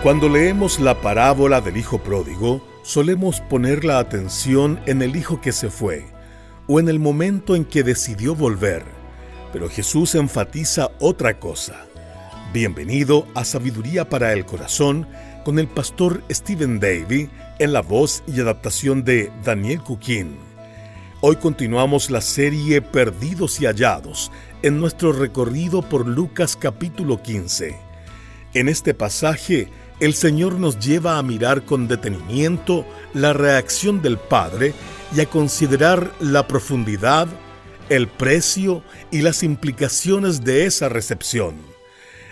Cuando leemos la parábola del hijo pródigo, solemos poner la atención en el hijo que se fue, o en el momento en que decidió volver. Pero Jesús enfatiza otra cosa. Bienvenido a Sabiduría para el Corazón, con el pastor Stephen Davey, en la voz y adaptación de Daniel Cuquín. Hoy continuamos la serie Perdidos y Hallados, en nuestro recorrido por Lucas capítulo 15. En este pasaje, el Señor nos lleva a mirar con detenimiento la reacción del Padre y a considerar la profundidad, el precio y las implicaciones de esa recepción.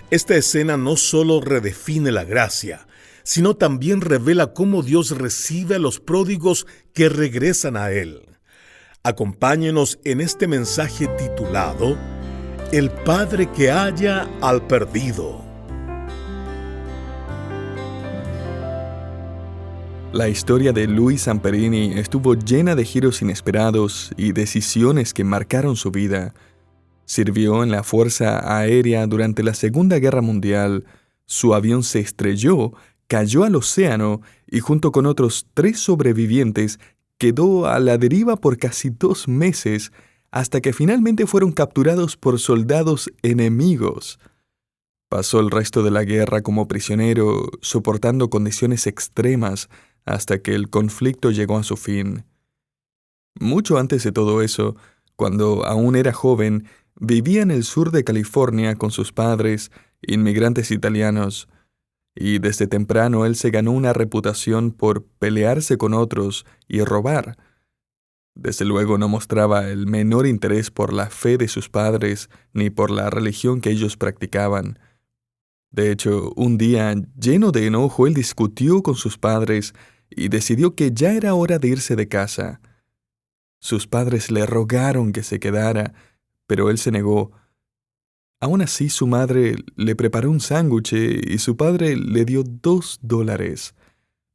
Esta escena no solo redefine la gracia, sino también revela cómo Dios recibe a los pródigos que regresan a Él. Acompáñenos en este mensaje titulado El Padre que halla al perdido. La historia de Louis Zamperini estuvo llena de giros inesperados y decisiones que marcaron su vida. Sirvió en la Fuerza Aérea durante la Segunda Guerra Mundial. Su avión se estrelló, cayó al océano y junto con otros 3 sobrevivientes quedó a la deriva por casi 2 meses hasta que finalmente fueron capturados por soldados enemigos. Pasó el resto de la guerra como prisionero, soportando condiciones extremas hasta que el conflicto llegó a su fin. Mucho antes de todo eso, cuando aún era joven, vivía en el sur de California con sus padres, inmigrantes italianos, y desde temprano él se ganó una reputación por pelearse con otros y robar. Desde luego no mostraba el menor interés por la fe de sus padres ni por la religión que ellos practicaban. De hecho, un día, lleno de enojo, él discutió con sus padres y decidió que ya era hora de irse de casa. Sus padres le rogaron que se quedara, pero él se negó. Aún así, su madre le preparó un sándwich y su padre le dio $2,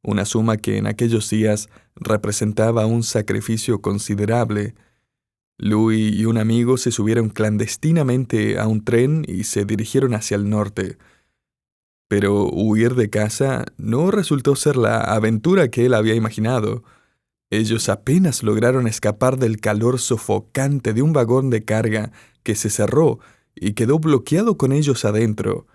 una suma que en aquellos días representaba un sacrificio considerable. Louis y un amigo se subieron clandestinamente a un tren y se dirigieron hacia el norte. Pero huir de casa no resultó ser la aventura que él había imaginado. Ellos apenas lograron escapar del calor sofocante de un vagón de carga que se cerró y quedó bloqueado con ellos adentro.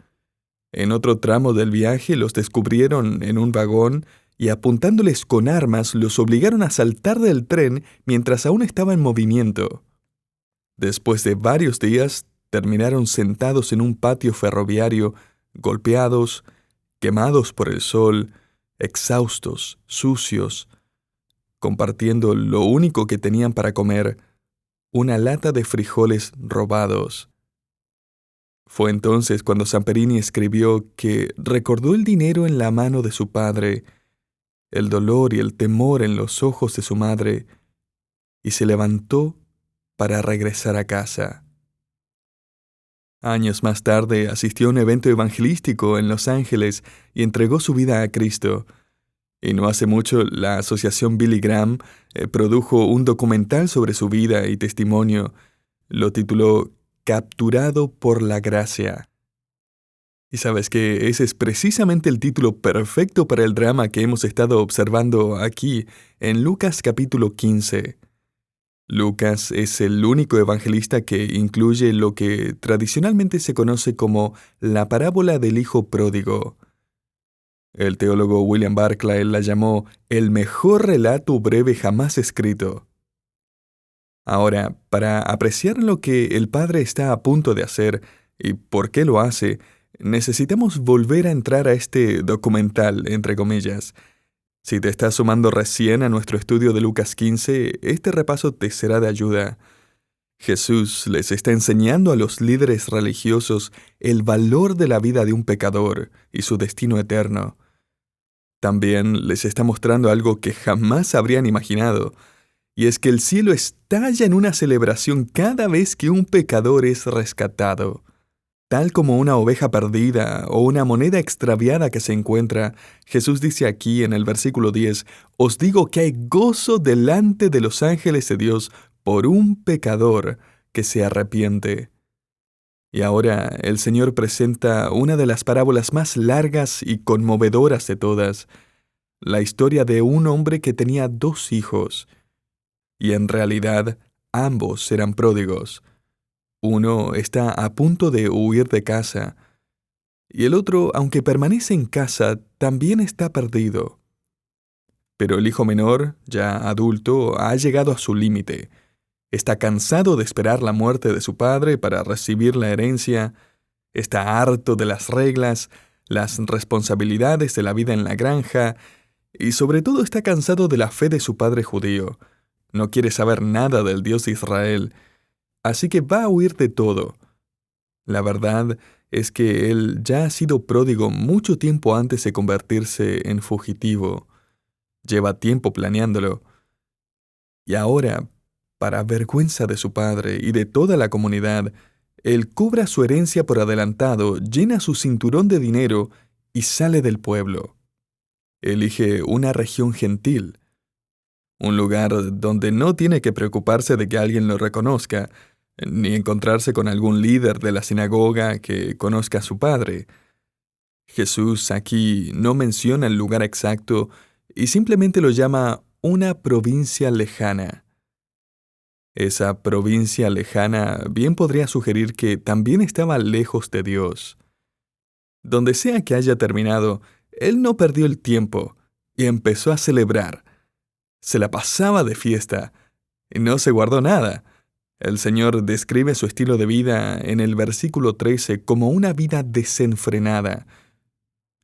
En otro tramo del viaje los descubrieron en un vagón y apuntándoles con armas los obligaron a saltar del tren mientras aún estaba en movimiento. Después de varios días, terminaron sentados en un patio ferroviario, golpeados, quemados por el sol, exhaustos, sucios, compartiendo lo único que tenían para comer, una lata de frijoles robados. Fue entonces cuando Zamperini escribió que recordó el dinero en la mano de su padre, el dolor y el temor en los ojos de su madre, y se levantó para regresar a casa. Años más tarde asistió a un evento evangelístico en Los Ángeles y entregó su vida a Cristo. Y no hace mucho, la asociación Billy Graham produjo un documental sobre su vida y testimonio. Lo tituló Capturado por la Gracia. Y sabes que ese es precisamente el título perfecto para el drama que hemos estado observando aquí en Lucas capítulo 15. Lucas es el único evangelista que incluye lo que tradicionalmente se conoce como la parábola del hijo pródigo. El teólogo William Barclay la llamó el mejor relato breve jamás escrito. Ahora, para apreciar lo que el Padre está a punto de hacer y por qué lo hace, necesitamos volver a entrar a este documental, entre comillas. Si te estás sumando recién a nuestro estudio de Lucas 15, este repaso te será de ayuda. Jesús les está enseñando a los líderes religiosos el valor de la vida de un pecador y su destino eterno. También les está mostrando algo que jamás habrían imaginado, y es que el cielo estalla en una celebración cada vez que un pecador es rescatado. Tal como una oveja perdida o una moneda extraviada que se encuentra, Jesús dice aquí en el versículo 10, «Os digo que hay gozo delante de los ángeles de Dios por un pecador que se arrepiente». Y ahora el Señor presenta una de las parábolas más largas y conmovedoras de todas, la historia de un hombre que tenía 2 hijos, y en realidad ambos eran pródigos. Uno está a punto de huir de casa, y el otro, aunque permanece en casa, también está perdido. Pero el hijo menor, ya adulto, ha llegado a su límite. Está cansado de esperar la muerte de su padre para recibir la herencia, está harto de las reglas, las responsabilidades de la vida en la granja, y sobre todo está cansado de la fe de su padre judío. No quiere saber nada del Dios de Israel, así que va a huir de todo. La verdad es que él ya ha sido pródigo mucho tiempo antes de convertirse en fugitivo. Lleva tiempo planeándolo. Y ahora, para vergüenza de su padre y de toda la comunidad, él cobra su herencia por adelantado, llena su cinturón de dinero y sale del pueblo. Elige una región gentil, un lugar donde no tiene que preocuparse de que alguien lo reconozca, ni encontrarse con algún líder de la sinagoga que conozca a su padre. Jesús aquí no menciona el lugar exacto y simplemente lo llama una provincia lejana. Esa provincia lejana bien podría sugerir que también estaba lejos de Dios. Donde sea que haya terminado, él no perdió el tiempo y empezó a celebrar. Se la pasaba de fiesta y no se guardó nada. El Señor describe su estilo de vida en el versículo 13 como una vida desenfrenada,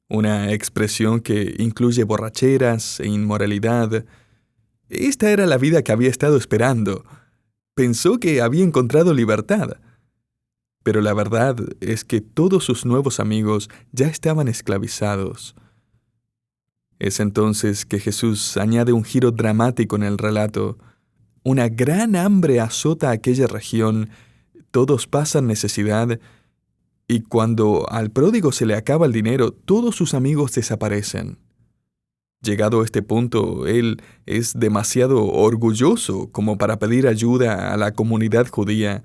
una expresión que incluye borracheras e inmoralidad. Esta era la vida que había estado esperando. Pensó que había encontrado libertad. Pero la verdad es que todos sus nuevos amigos ya estaban esclavizados. Es entonces que Jesús añade un giro dramático en el relato. Una gran hambre azota aquella región, todos pasan necesidad, y cuando al pródigo se le acaba el dinero, todos sus amigos desaparecen. Llegado a este punto, él es demasiado orgulloso como para pedir ayuda a la comunidad judía,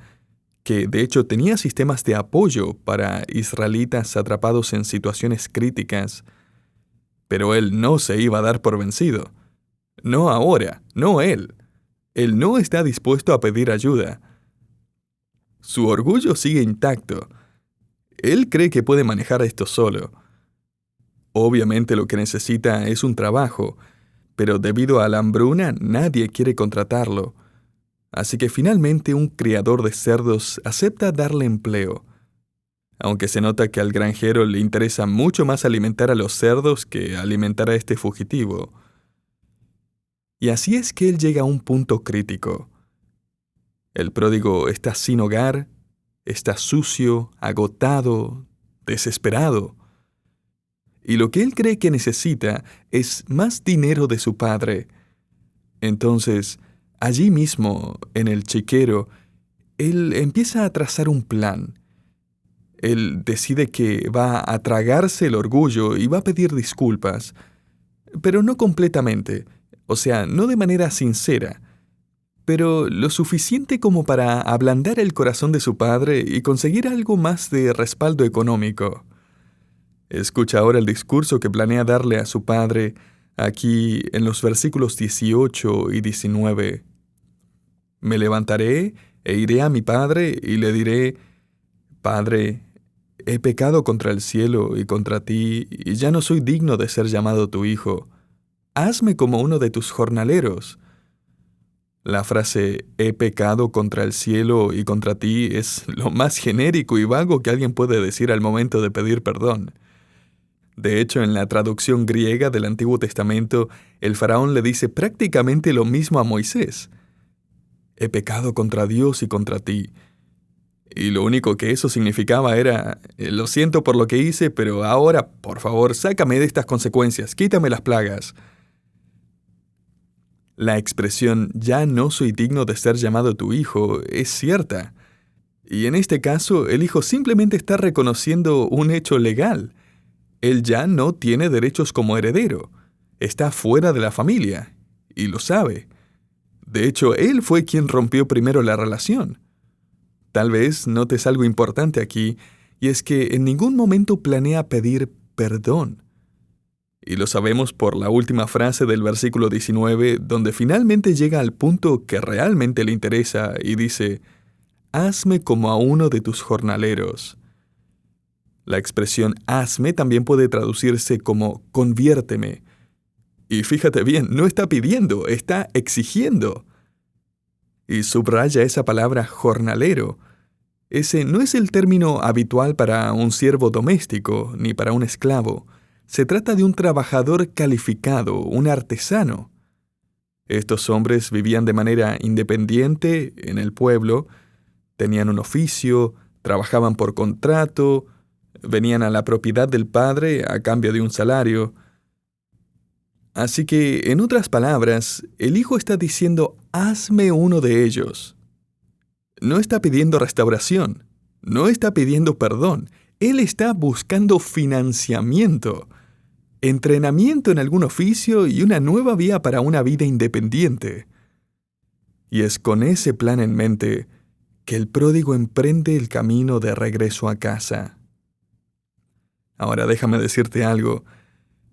que de hecho tenía sistemas de apoyo para israelitas atrapados en situaciones críticas. Pero él no se iba a dar por vencido. No ahora, no él. Él no está dispuesto a pedir ayuda. Su orgullo sigue intacto. Él cree que puede manejar esto solo. Obviamente lo que necesita es un trabajo, pero debido a la hambruna nadie quiere contratarlo. Así que finalmente un criador de cerdos acepta darle empleo, aunque se nota que al granjero le interesa mucho más alimentar a los cerdos que alimentar a este fugitivo. Y así es que él llega a un punto crítico. El pródigo está sin hogar, está sucio, agotado, desesperado. Y lo que él cree que necesita es más dinero de su padre. Entonces, allí mismo, en el chiquero, él empieza a trazar un plan. Él decide que va a tragarse el orgullo y va a pedir disculpas, pero no completamente, o sea, no de manera sincera, pero lo suficiente como para ablandar el corazón de su padre y conseguir algo más de respaldo económico. Escucha ahora el discurso que planea darle a su padre aquí en los versículos 18 y 19. Me levantaré e iré a mi padre y le diré: Padre, he pecado contra el cielo y contra ti, y ya no soy digno de ser llamado tu hijo. Hazme como uno de tus jornaleros. La frase «he pecado contra el cielo y contra ti» es lo más genérico y vago que alguien puede decir al momento de pedir perdón. De hecho, en la traducción griega del Antiguo Testamento, el faraón le dice prácticamente lo mismo a Moisés. He pecado contra Dios y contra ti. Y lo único que eso significaba era: lo siento por lo que hice, pero ahora, por favor, sácame de estas consecuencias, quítame las plagas. La expresión «ya no soy digno de ser llamado tu hijo» es cierta. Y en este caso, el hijo simplemente está reconociendo un hecho legal. Él ya no tiene derechos como heredero. Está fuera de la familia. Y lo sabe. De hecho, él fue quien rompió primero la relación. Tal vez notes algo importante aquí, y es que en ningún momento planea pedir perdón. Y lo sabemos por la última frase del versículo 19, donde finalmente llega al punto que realmente le interesa y dice: «Hazme como a uno de tus jornaleros». La expresión hazme también puede traducirse como conviérteme. Y fíjate bien, no está pidiendo, está exigiendo. Y subraya esa palabra jornalero. Ese no es el término habitual para un siervo doméstico ni para un esclavo. Se trata de un trabajador calificado, un artesano. Estos hombres vivían de manera independiente en el pueblo, tenían un oficio, trabajaban por contrato, venían a la propiedad del padre a cambio de un salario. Así que, en otras palabras, el hijo está diciendo: hazme uno de ellos. No está pidiendo restauración, no está pidiendo perdón, él está buscando financiamiento, entrenamiento en algún oficio y una nueva vía para una vida independiente. Y es con ese plan en mente que el pródigo emprende el camino de regreso a casa. Ahora déjame decirte algo,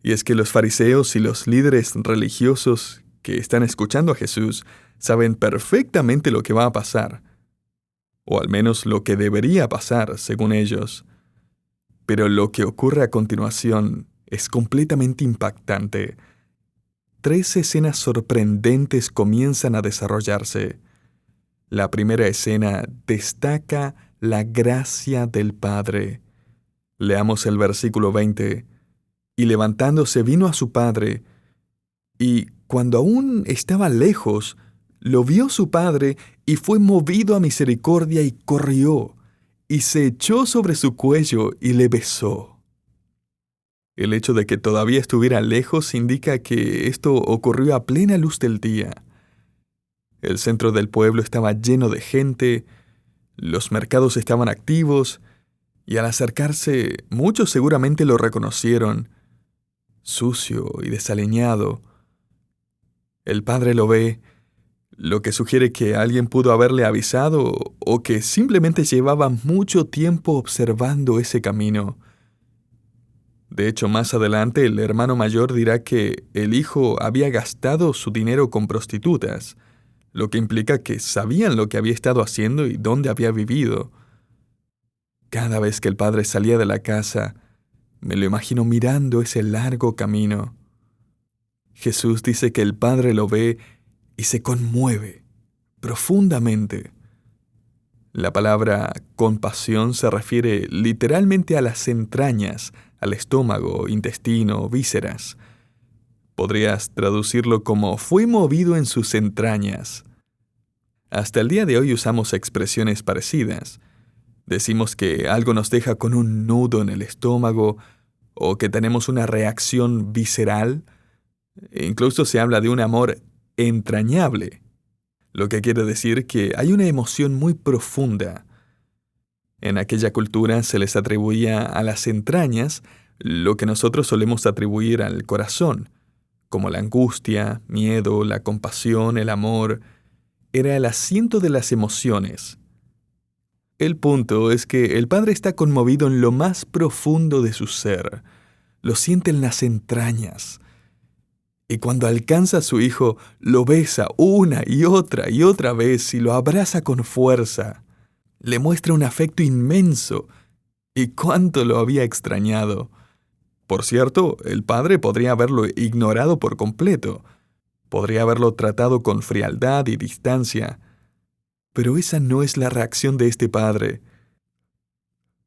y es que los fariseos y los líderes religiosos que están escuchando a Jesús saben perfectamente lo que va a pasar, o al menos lo que debería pasar, según ellos. Pero lo que ocurre a continuación es completamente impactante. 3 escenas sorprendentes comienzan a desarrollarse. La primera escena destaca la gracia del Padre. Leamos el versículo 20. Y levantándose vino a su padre, y cuando aún estaba lejos, lo vio su padre, y fue movido a misericordia, y corrió, y se echó sobre su cuello, y le besó. El hecho de que todavía estuviera lejos indica que esto ocurrió a plena luz del día. El centro del pueblo estaba lleno de gente, los mercados estaban activos, y al acercarse, muchos seguramente lo reconocieron, sucio y desaliñado. El padre lo ve, lo que sugiere que alguien pudo haberle avisado o que simplemente llevaba mucho tiempo observando ese camino. De hecho, más adelante el hermano mayor dirá que el hijo había gastado su dinero con prostitutas, lo que implica que sabían lo que había estado haciendo y dónde había vivido. Cada vez que el padre salía de la casa, me lo imagino mirando ese largo camino. Jesús dice que el Padre lo ve y se conmueve profundamente. La palabra compasión se refiere literalmente a las entrañas, al estómago, intestino, vísceras. Podrías traducirlo como fue movido en sus entrañas. Hasta el día de hoy usamos expresiones parecidas. Decimos que algo nos deja con un nudo en el estómago o que tenemos una reacción visceral. Incluso se habla de un amor entrañable, lo que quiere decir que hay una emoción muy profunda. En aquella cultura se les atribuía a las entrañas lo que nosotros solemos atribuir al corazón, como la angustia, miedo, la compasión, el amor. Era el asiento de las emociones. El punto es que el padre está conmovido en lo más profundo de su ser. Lo siente en las entrañas. Y cuando alcanza a su hijo, lo besa una y otra vez y lo abraza con fuerza. Le muestra un afecto inmenso. Y cuánto lo había extrañado. Por cierto, el padre podría haberlo ignorado por completo. Podría haberlo tratado con frialdad y distancia. Pero esa no es la reacción de este padre.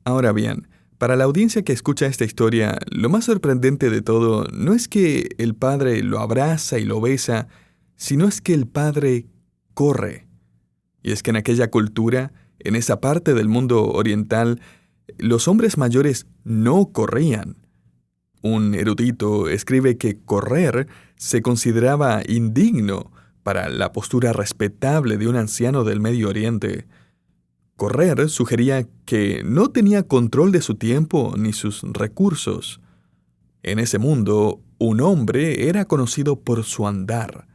Ahora bien, para la audiencia que escucha esta historia, lo más sorprendente de todo no es que el padre lo abraza y lo besa, sino es que el padre corre. Y es que en aquella cultura, en esa parte del mundo oriental, los hombres mayores no corrían. Un erudito escribe que correr se consideraba indigno para la postura respetable de un anciano del Medio Oriente. Correr sugería que no tenía control de su tiempo ni sus recursos. En ese mundo, un hombre era conocido por su andar.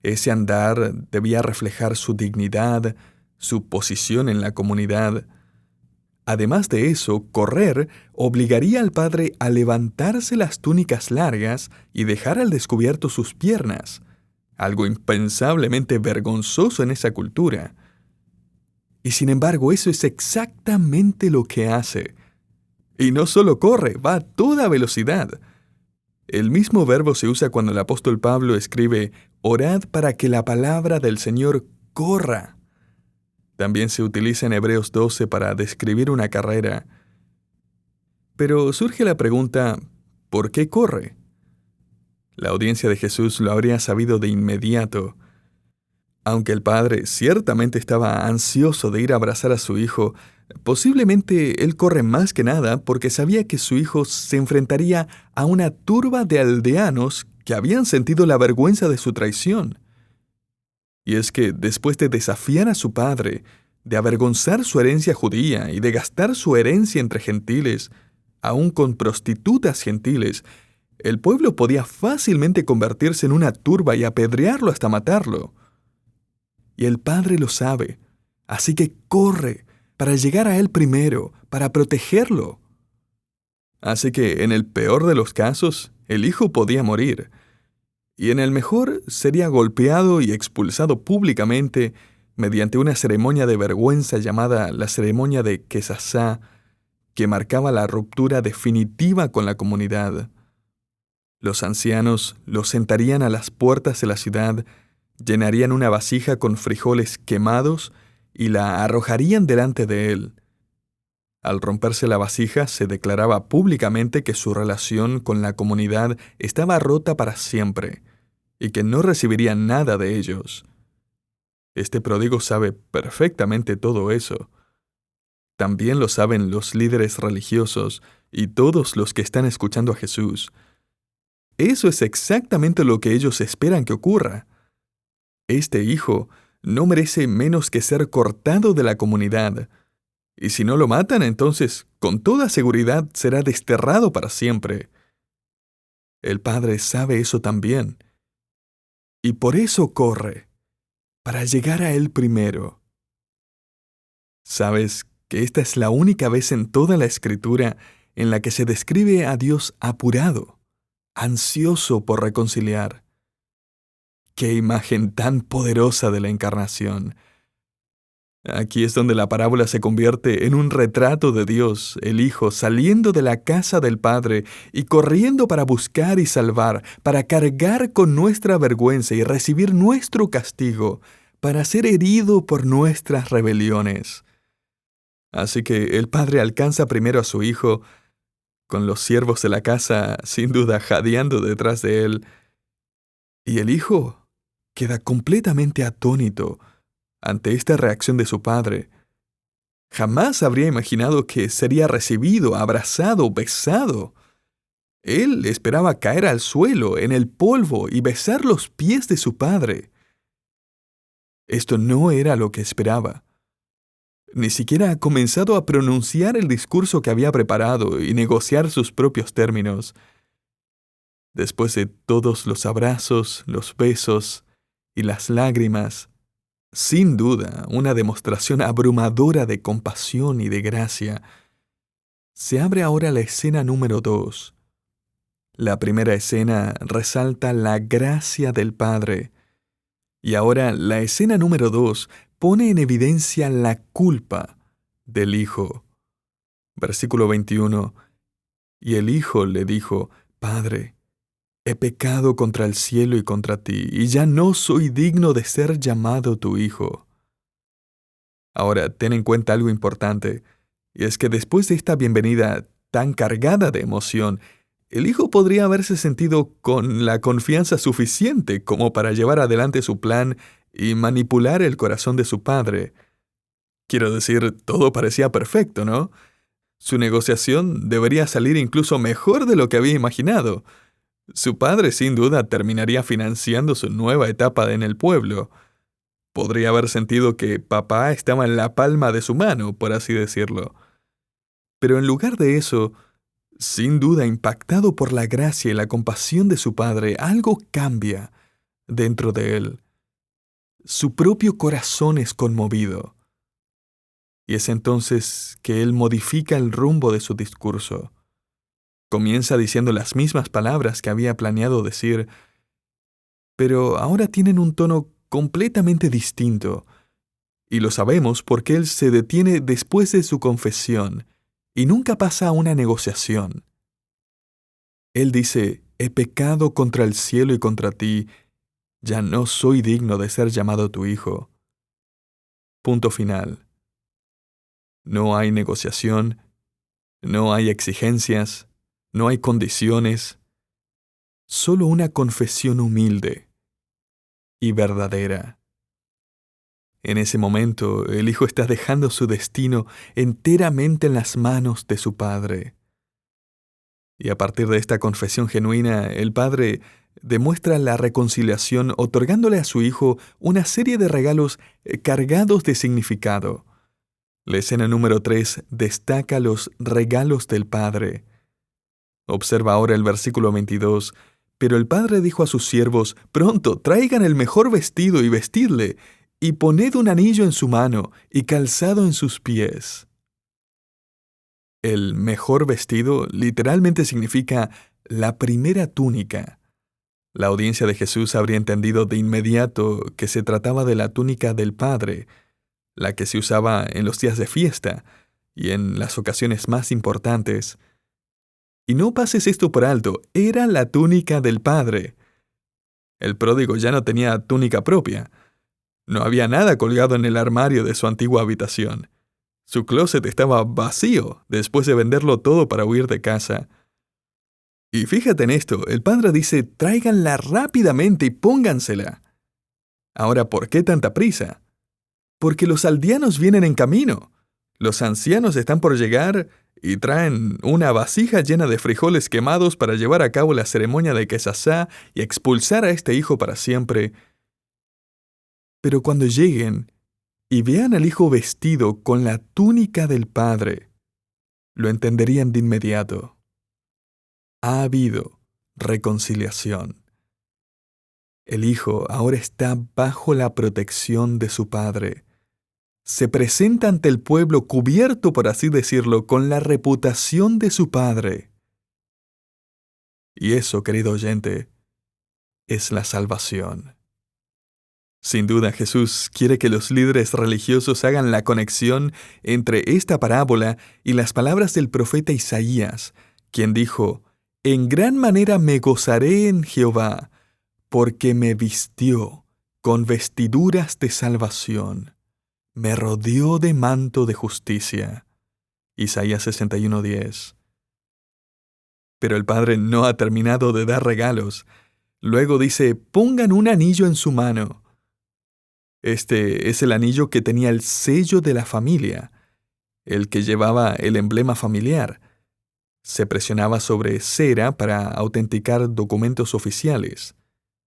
Ese andar debía reflejar su dignidad, su posición en la comunidad. Además de eso, correr obligaría al padre a levantarse las túnicas largas y dejar al descubierto sus piernas, algo impensablemente vergonzoso en esa cultura. Y sin embargo, eso es exactamente lo que hace. Y no solo corre, va a toda velocidad. El mismo verbo se usa cuando el apóstol Pablo escribe: «Orad para que la palabra del Señor corra». También se utiliza en Hebreos 12 para describir una carrera. Pero surge la pregunta, ¿por qué corre? La audiencia de Jesús lo habría sabido de inmediato. Aunque el padre ciertamente estaba ansioso de ir a abrazar a su hijo, posiblemente él corre más que nada porque sabía que su hijo se enfrentaría a una turba de aldeanos que habían sentido la vergüenza de su traición. Y es que después de desafiar a su padre, de avergonzar su herencia judía y de gastar su herencia entre gentiles, aún con prostitutas gentiles, el pueblo podía fácilmente convertirse en una turba y apedrearlo hasta matarlo. Y el padre lo sabe, así que corre para llegar a él primero, para protegerlo. Así que en el peor de los casos, el hijo podía morir. Y en el mejor sería golpeado y expulsado públicamente mediante una ceremonia de vergüenza llamada la ceremonia de Quesasá, que marcaba la ruptura definitiva con la comunidad. Los ancianos lo sentarían a las puertas de la ciudad, llenarían una vasija con frijoles quemados y la arrojarían delante de él. Al romperse la vasija, se declaraba públicamente que su relación con la comunidad estaba rota para siempre y que no recibiría nada de ellos. Este pródigo sabe perfectamente todo eso. También lo saben los líderes religiosos y todos los que están escuchando a Jesús. Eso es exactamente lo que ellos esperan que ocurra. Este hijo no merece menos que ser cortado de la comunidad. Y si no lo matan, entonces, con toda seguridad, será desterrado para siempre. El padre sabe eso también. Y por eso corre, para llegar a él primero. ¿Sabes que esta es la única vez en toda la Escritura en la que se describe a Dios apurado, ansioso por reconciliar? ¡Qué imagen tan poderosa de la encarnación! Aquí es donde la parábola se convierte en un retrato de Dios, el Hijo, saliendo de la casa del Padre y corriendo para buscar y salvar, para cargar con nuestra vergüenza y recibir nuestro castigo, para ser herido por nuestras rebeliones. Así que el Padre alcanza primero a su Hijo, con los siervos de la casa sin duda jadeando detrás de él, y el Hijo queda completamente atónito ante esta reacción de su padre. Jamás habría imaginado que sería recibido, abrazado, besado. Él esperaba caer al suelo, en el polvo, y besar los pies de su padre. Esto no era lo que esperaba. Ni siquiera ha comenzado a pronunciar el discurso que había preparado y negociar sus propios términos. Después de todos los abrazos, los besos y las lágrimas, sin duda, una demostración abrumadora de compasión y de gracia, se abre ahora la escena número 2. La primera escena resalta la gracia del Padre, y ahora la escena número 2 pone en evidencia la culpa del Hijo. Versículo 21. Y el Hijo le dijo: «Padre, he pecado contra el cielo y contra ti, y ya no soy digno de ser llamado tu hijo». Ahora, ten en cuenta algo importante, y es que después de esta bienvenida tan cargada de emoción, el hijo podría haberse sentido con la confianza suficiente como para llevar adelante su plan y manipular el corazón de su padre. Quiero decir, todo parecía perfecto, ¿no? Su negociación debería salir incluso mejor de lo que había imaginado. Su padre sin duda terminaría financiando su nueva etapa en el pueblo. Podría haber sentido que papá estaba en la palma de su mano, por así decirlo. Pero en lugar de eso, sin duda impactado por la gracia y la compasión de su padre, algo cambia dentro de él. Su propio corazón es conmovido. Y es entonces que él modifica el rumbo de su discurso. Comienza diciendo las mismas palabras que había planeado decir, pero ahora tienen un tono completamente distinto. Y lo sabemos porque él se detiene después de su confesión y nunca pasa a una negociación. Él dice, he pecado contra el cielo y contra ti, ya no soy digno de ser llamado tu hijo. Punto final. No hay negociación, no hay exigencias, no hay condiciones, solo una confesión humilde y verdadera. En ese momento, el hijo está dejando su destino enteramente en las manos de su padre. Y a partir de esta confesión genuina, el padre demuestra la reconciliación otorgándole a su hijo una serie de regalos cargados de significado. La escena número 3 destaca los regalos del padre. Observa ahora el versículo 22. Pero el padre dijo a sus siervos, pronto, traigan el mejor vestido y vestidle, y poned un anillo en su mano y calzado en sus pies. El mejor vestido literalmente significa la primera túnica. La audiencia de Jesús habría entendido de inmediato que se trataba de la túnica del Padre, la que se usaba en los días de fiesta y en las ocasiones más importantes. Y no pases esto por alto, era la túnica del Padre. El pródigo ya no tenía túnica propia. No había nada colgado en el armario de su antigua habitación. Su closet estaba vacío después de venderlo todo para huir de casa. Y fíjate en esto, el padre dice, tráiganla rápidamente y póngansela. Ahora, ¿por qué tanta prisa? Porque los aldeanos vienen en camino. Los ancianos están por llegar y traen una vasija llena de frijoles quemados para llevar a cabo la ceremonia de Quesasá y expulsar a este hijo para siempre. Pero cuando lleguen y vean al hijo vestido con la túnica del padre, lo entenderían de inmediato. Ha habido reconciliación. El hijo ahora está bajo la protección de su padre. Se presenta ante el pueblo cubierto, por así decirlo, con la reputación de su padre. Y eso, querido oyente, es la salvación. Sin duda, Jesús quiere que los líderes religiosos hagan la conexión entre esta parábola y las palabras del profeta Isaías, quien dijo, «En gran manera me gozaré en Jehová, porque me vistió con vestiduras de salvación, me rodeó de manto de justicia». Isaías 61:10. Pero el Padre no ha terminado de dar regalos. Luego dice, «Pongan un anillo en su mano». Este es el anillo que tenía el sello de la familia, el que llevaba el emblema familiar. Se presionaba sobre cera para autenticar documentos oficiales.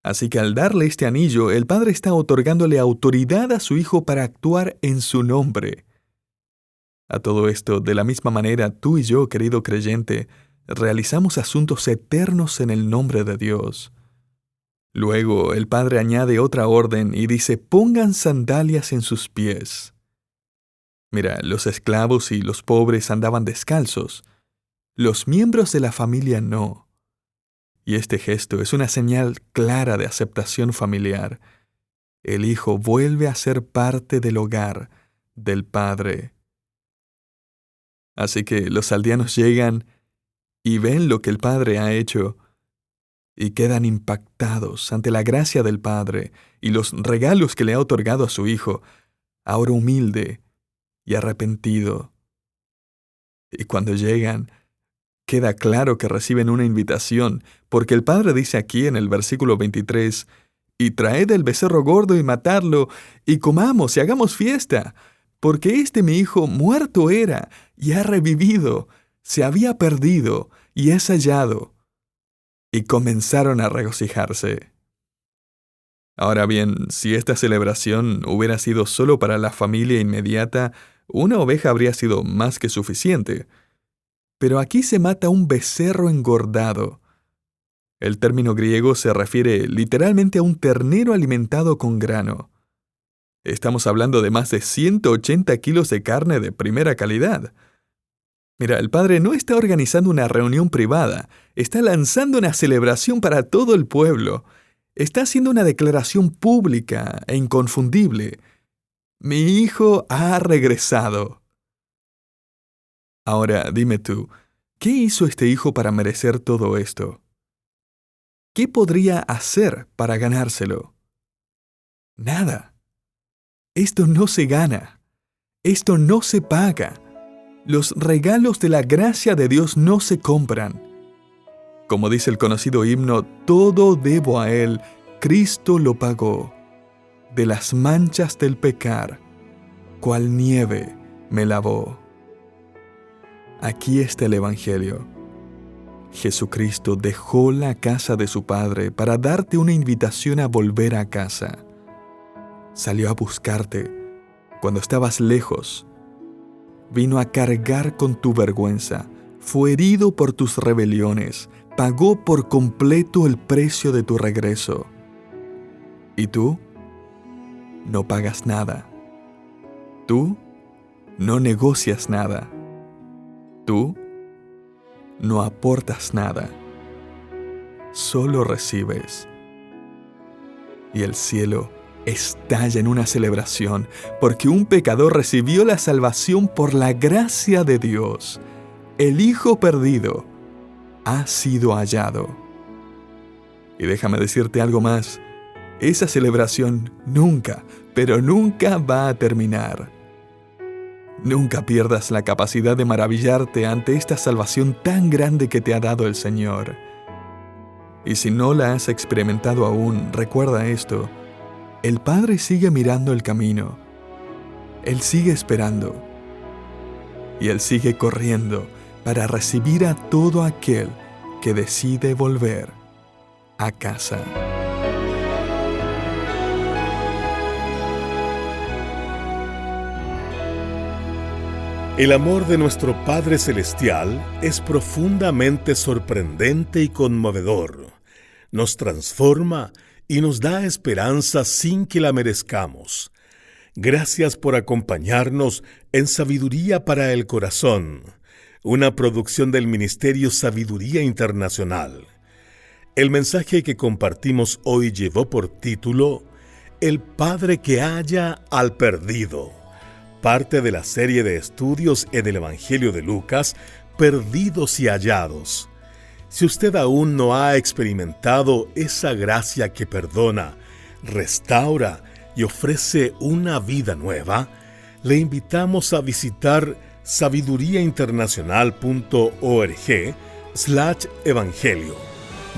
Así que al darle este anillo, el padre está otorgándole autoridad a su hijo para actuar en su nombre. A todo esto, de la misma manera, tú y yo, querido creyente, realizamos asuntos eternos en el nombre de Dios. Luego, el padre añade otra orden y dice, pongan sandalias en sus pies. Mira, los esclavos y los pobres andaban descalzos. Los miembros de la familia no. Y este gesto es una señal clara de aceptación familiar. El hijo vuelve a ser parte del hogar del padre. Así que los aldeanos llegan y ven lo que el padre ha hecho y quedan impactados ante la gracia del padre y los regalos que le ha otorgado a su hijo, ahora humilde y arrepentido. Y cuando llegan, queda claro que reciben una invitación, porque el padre dice aquí en el versículo 23, «Y traed el becerro gordo y matadlo, y comamos y hagamos fiesta, porque este mi hijo muerto era, y ha revivido, se había perdido, y es hallado». Y comenzaron a regocijarse. Ahora bien, si esta celebración hubiera sido solo para la familia inmediata, una oveja habría sido más que suficiente. Pero aquí se mata un becerro engordado. El término griego se refiere literalmente a un ternero alimentado con grano. Estamos hablando de más de 180 kilos de carne de primera calidad. Mira, el padre no está organizando una reunión privada, está lanzando una celebración para todo el pueblo. Está haciendo una declaración pública e inconfundible. Mi hijo ha regresado. Ahora, dime tú, ¿qué hizo este hijo para merecer todo esto? ¿Qué podría hacer para ganárselo? Nada. Esto no se gana. Esto no se paga. Los regalos de la gracia de Dios no se compran. Como dice el conocido himno, todo debo a Él, Cristo lo pagó. De las manchas del pecar, cual nieve me lavó. Aquí está el Evangelio. Jesucristo dejó la casa de su Padre para darte una invitación a volver a casa. Salió a buscarte cuando estabas lejos. Vino a cargar con tu vergüenza, fue herido por tus rebeliones, pagó por completo el precio de tu regreso. ¿Y tú? No pagas nada. Tú no negocias nada. Tú no aportas nada. Solo recibes. Y el cielo estalla en una celebración, porque un pecador recibió la salvación por la gracia de Dios. El hijo perdido ha sido hallado. Y déjame decirte algo más. Esa celebración nunca, pero nunca va a terminar. Nunca pierdas la capacidad de maravillarte ante esta salvación tan grande que te ha dado el Señor. Y si no la has experimentado aún, recuerda esto. El Padre sigue mirando el camino. Él sigue esperando. Y Él sigue corriendo para recibir a todo aquel que decide volver a casa. El amor de nuestro Padre Celestial es profundamente sorprendente y conmovedor. Nos transforma y nos da esperanza sin que la merezcamos. Gracias por acompañarnos en Sabiduría para el Corazón, una producción del Ministerio Sabiduría Internacional. El mensaje que compartimos hoy llevó por título El Padre que halla al perdido, parte de la serie de estudios en el Evangelio de Lucas, Perdidos y Hallados. Si usted aún no ha experimentado esa gracia que perdona, restaura y ofrece una vida nueva, le invitamos a visitar sabiduriainternacional.org/evangelio,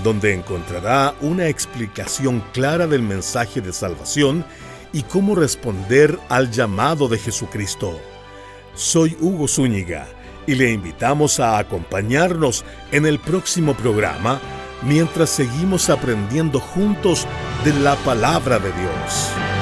donde encontrará una explicación clara del mensaje de salvación y cómo responder al llamado de Jesucristo. Soy Hugo Zúñiga y le invitamos a acompañarnos en el próximo programa mientras seguimos aprendiendo juntos de la palabra de Dios.